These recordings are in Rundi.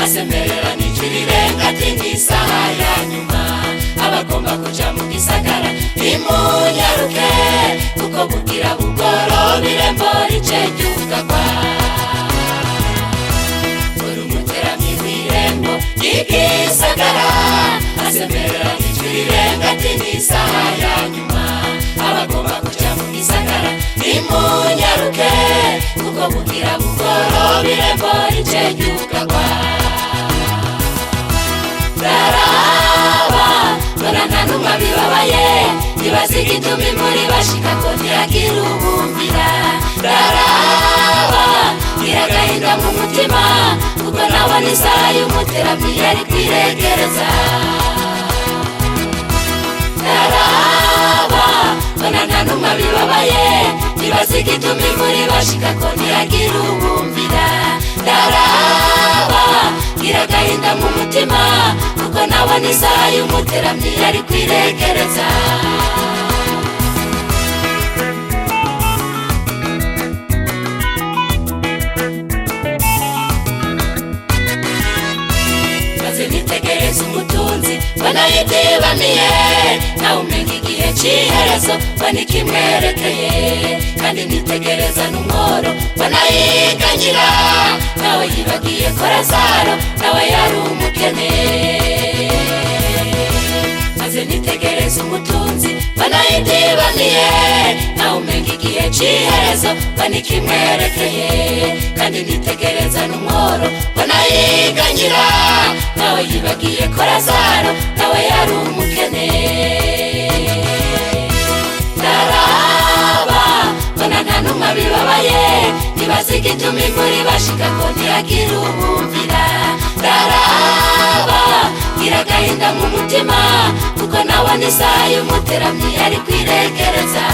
asemerera n'ijurirenga ati n'isaha ya nyuma abagomba kuja mu gisagara nimunyaruke kuko bugira bugoroba irembo rice ryugagwa urumuteramyi w'irembo ry'igisagara asemerera n'ijurirenga ati n'isaha ya nyuma abagomba kuja mu gisagara nimunyaruke kuko bugira bugoroba irembo rice ryugagwa Daraba bona nta numwe abibabaye nibaza igituma imvura ibashika ko ntiyagira ubumvira Daraba iragahinda mu mutima kuko nabona isaha y'umuteramyi yari kwiregereza Daraba bona nta numwe abibabaye nibaza igituma imvura ibashika ko ntiyagira ubumvira Daraba iragahinda mu mutima kuko nabona isaha y'umuteramyi yari kwiregereza maze nitegereza umutunzi mbona yidibamiye nawe umenga igihe c'iherezo mbona ikimwerekeye kandi nitegereza n'umworo mbona yiganyira nawe yibagiye ko Lazaro nawe yari umukene maze nitegereza umutunzi mbona yidibamiye nawe umenga igihe c'iherezo mbona ikimwerekeye kandi nitegereza n'umworo mbona yiganyira nawe yibagiye ko Lazaro nawe yari umukene Daraba bona nta numwe abibabaye nibaza igituma imvura ibashika ko ntiyagira ubumvira Daraba iragahinda mu mutima kuko nabona isaha y'umuteramyi yari kwiregereza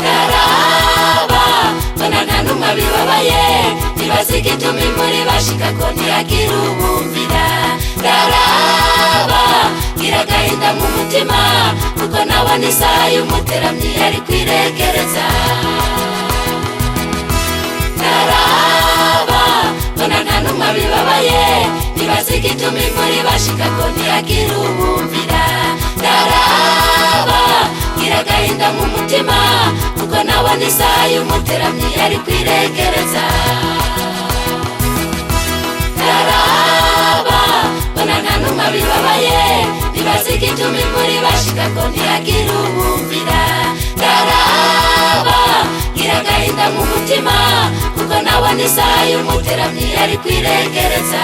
Daraba bona nta numwe abibabaye nibaza igituma imvura ibashika ko ntiyagira ubumvira Daraba iragahinda mu mutima kuko nabona isaha y'umuteramyi yari kwiregereza Daraba bona nta numwe abibabaye nibaza igituma imvura ibashika ko ntiyagira ubumvira Daraba iragahinda mu mutima kuko nabona isaha y'umuteramyi yari kwiregereza Daraba bona nta numwe abibabaye nibaza igituma imvura ibashika ko ntiyagira ubumvira Daraba iragahinda mu mutima kuko nabona isaha y'umuteramyi yari kwiregereza